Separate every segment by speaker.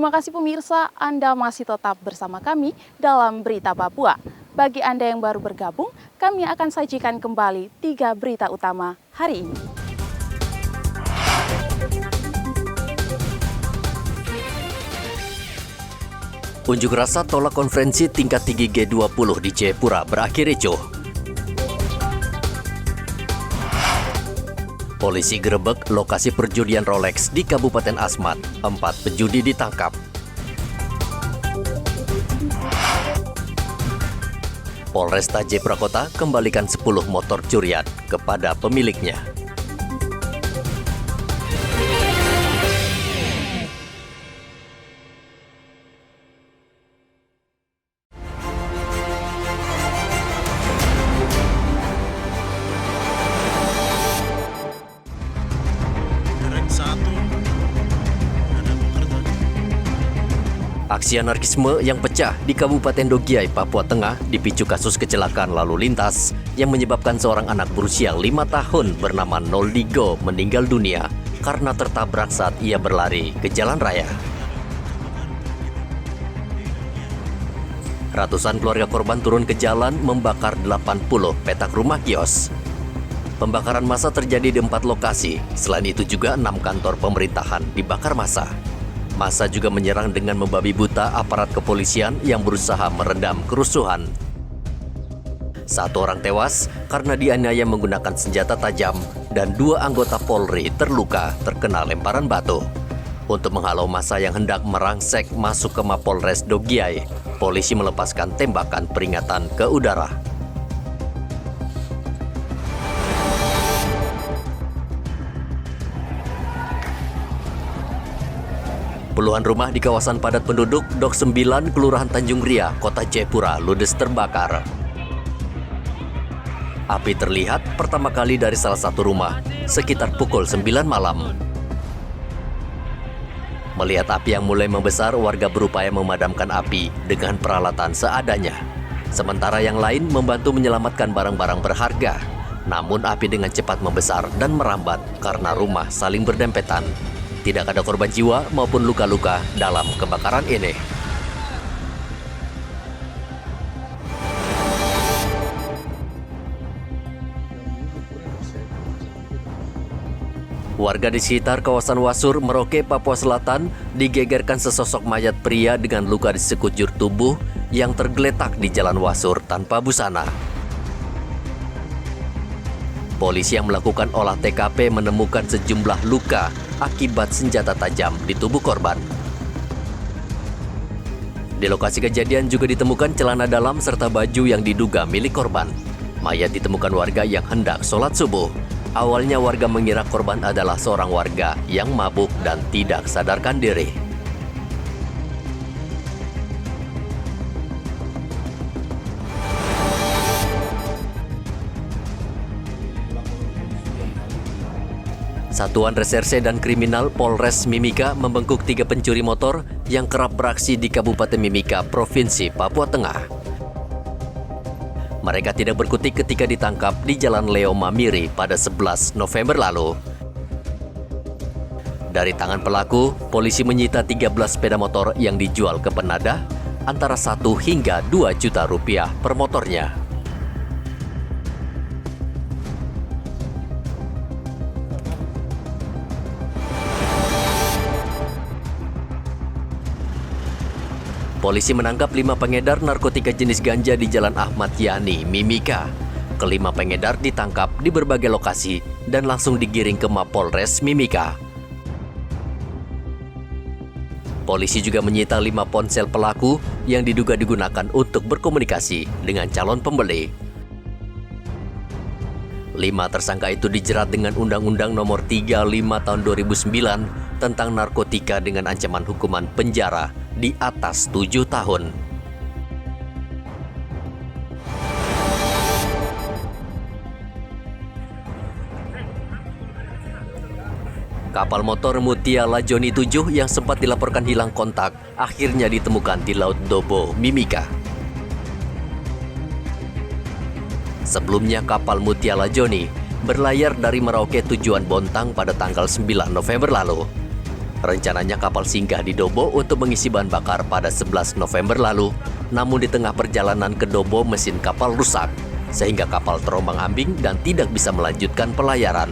Speaker 1: Terima kasih pemirsa, Anda masih tetap bersama kami dalam Berita Papua. Bagi Anda yang baru bergabung, kami akan sajikan kembali 3 berita utama hari ini.
Speaker 2: Unjuk rasa tolak konferensi tingkat tinggi G20 di Jayapura berakhir ricuh. Polisi gerebek lokasi perjudian Rolex di Kabupaten Asmat. 4 penjudi ditangkap. Polresta Jayapura Kota kembalikan 10 motor curian kepada pemiliknya. Aksi anarkisme yang pecah di Kabupaten Dogiay, Papua Tengah dipicu kasus kecelakaan lalu lintas yang menyebabkan seorang anak berusia 5 tahun bernama Noldigo meninggal dunia karena tertabrak saat ia berlari ke jalan raya. Ratusan keluarga korban turun ke jalan membakar 80 petak rumah kios. Pembakaran massa terjadi di 4 lokasi, selain itu juga 6 kantor pemerintahan dibakar massa. Massa juga menyerang dengan membabi buta aparat kepolisian yang berusaha meredam kerusuhan. 1 orang tewas karena dianiaya menggunakan senjata tajam dan 2 anggota Polri terluka terkena lemparan batu. Untuk menghalau massa yang hendak merangsek masuk ke Mapolres Dogiay, polisi melepaskan tembakan peringatan ke udara. Puluhan rumah di kawasan padat penduduk Dok 9, Kelurahan Tanjung Ria, Kota Jayapura, ludes terbakar. Api terlihat pertama kali dari salah satu rumah, sekitar pukul 9 malam. Melihat api yang mulai membesar, warga berupaya memadamkan api dengan peralatan seadanya. Sementara yang lain membantu menyelamatkan barang-barang berharga. Namun api dengan cepat membesar dan merambat karena rumah saling berdempetan. Tidak ada korban jiwa maupun luka-luka dalam kebakaran ini. Warga di sekitar kawasan Wasur, Merauke, Papua Selatan digegerkan sesosok mayat pria dengan luka di sekujur tubuh yang tergeletak di jalan Wasur tanpa busana. Polisi yang melakukan olah TKP menemukan sejumlah luka akibat senjata tajam di tubuh korban. Di lokasi kejadian juga ditemukan celana dalam serta baju yang diduga milik korban. Mayat ditemukan warga yang hendak sholat subuh. Awalnya warga mengira korban adalah seorang warga yang mabuk dan tidak sadarkan diri. Satuan Reserse dan Kriminal Polres Mimika membengkuk 3 pencuri motor yang kerap beraksi di Kabupaten Mimika, Provinsi Papua Tengah. Mereka tidak berkutik ketika ditangkap di Jalan Leo Mamiri pada 11 November lalu. Dari tangan pelaku, polisi menyita 13 sepeda motor yang dijual ke penadah antara 1 hingga 2 juta rupiah per motornya. Polisi menangkap 5 pengedar narkotika jenis ganja di Jalan Ahmad Yani, Mimika. Kelima pengedar ditangkap di berbagai lokasi dan langsung digiring ke Mapolres Mimika. Polisi juga menyita 5 ponsel pelaku yang diduga digunakan untuk berkomunikasi dengan calon pembeli. 5 tersangka itu dijerat dengan Undang-Undang Nomor 35 Tahun 2009 tentang narkotika dengan ancaman hukuman penjara di atas 7 tahun. Kapal motor Mutia Lajoni 7 yang sempat dilaporkan hilang kontak akhirnya ditemukan di Laut Dobo, Mimika. Sebelumnya kapal Mutia Lajoni berlayar dari Merauke tujuan Bontang pada tanggal 9 November lalu. Rencananya kapal singgah di Dobo untuk mengisi bahan bakar pada 11 November lalu, namun di tengah perjalanan ke Dobo mesin kapal rusak, sehingga kapal terombang-ambing dan tidak bisa melanjutkan pelayaran.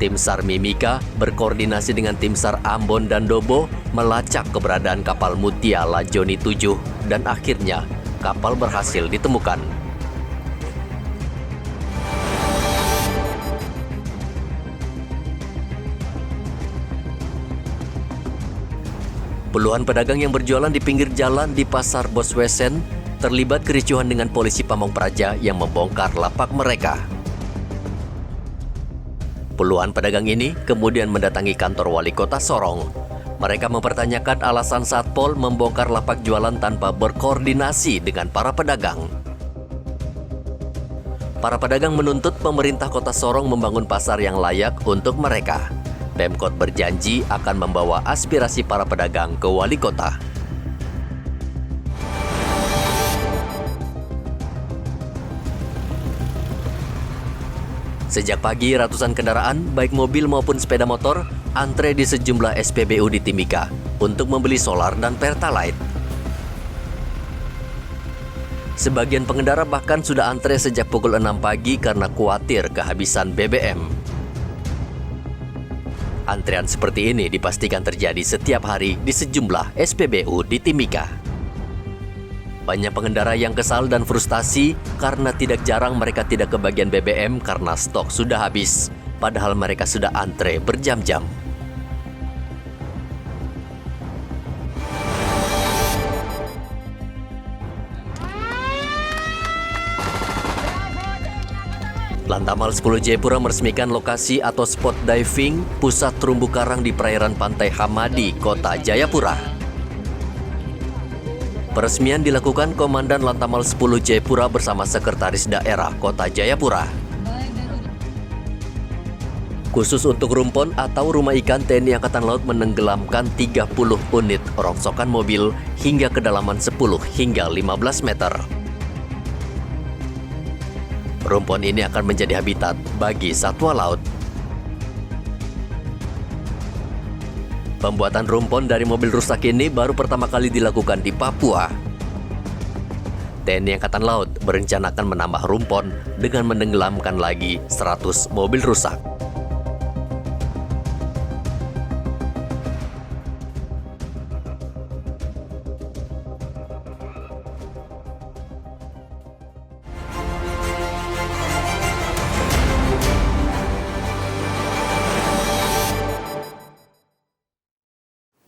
Speaker 2: Tim SAR Mimika berkoordinasi dengan tim SAR Ambon dan Dobo melacak keberadaan kapal Mutia Lajoni 7 dan akhirnya kapal berhasil ditemukan. Puluhan pedagang yang berjualan di pinggir jalan di Pasar Boswesen terlibat kericuhan dengan polisi Pamong Praja yang membongkar lapak mereka. Puluhan pedagang ini kemudian mendatangi kantor wali kota Sorong. Mereka mempertanyakan alasan Satpol membongkar lapak jualan tanpa berkoordinasi dengan para pedagang. Para pedagang menuntut pemerintah kota Sorong membangun pasar yang layak untuk mereka. Pemkot berjanji akan membawa aspirasi para pedagang ke wali kota. Sejak pagi, ratusan kendaraan, baik mobil maupun sepeda motor, antre di sejumlah SPBU di Timika untuk membeli solar dan Pertalite. Sebagian pengendara bahkan sudah antre sejak pukul 6 pagi karena khawatir kehabisan BBM. Antrean seperti ini dipastikan terjadi setiap hari di sejumlah SPBU di Timika. Banyak pengendara yang kesal dan frustasi karena tidak jarang mereka tidak kebagian BBM karena stok sudah habis, padahal mereka sudah antre berjam-jam. Lantamal 10 Jayapura meresmikan lokasi atau spot diving pusat terumbu karang di perairan Pantai Hamadi, Kota Jayapura. Peresmian dilakukan Komandan Lantamal 10 Jayapura bersama Sekretaris Daerah Kota Jayapura. Khusus untuk Rumpon atau Rumah Ikan, TNI Angkatan Laut menenggelamkan 30 unit rongsokan mobil hingga kedalaman 10 hingga 15 meter. Rumpon ini akan menjadi habitat bagi satwa laut. Pembuatan rumpon dari mobil rusak ini baru pertama kali dilakukan di Papua. TNI Angkatan Laut berencanakan menambah rumpon dengan menenggelamkan lagi 100 mobil rusak.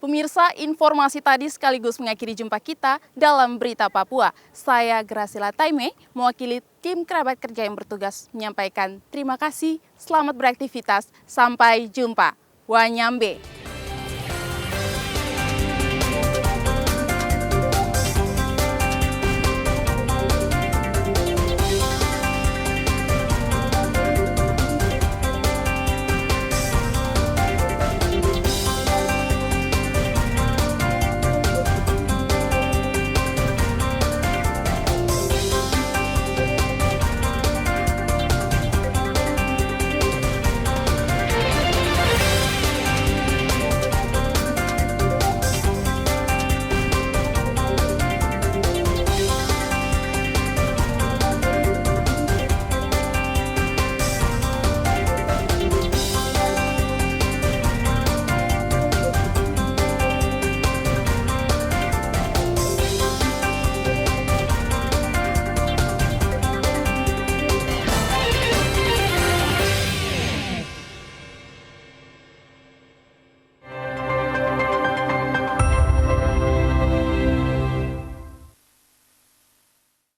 Speaker 1: Pemirsa, informasi tadi sekaligus mengakhiri jumpa kita dalam Berita Papua. Saya Gracila Taime, mewakili tim kerabat kerja yang bertugas menyampaikan terima kasih, selamat beraktivitas, sampai jumpa. Wanyambe.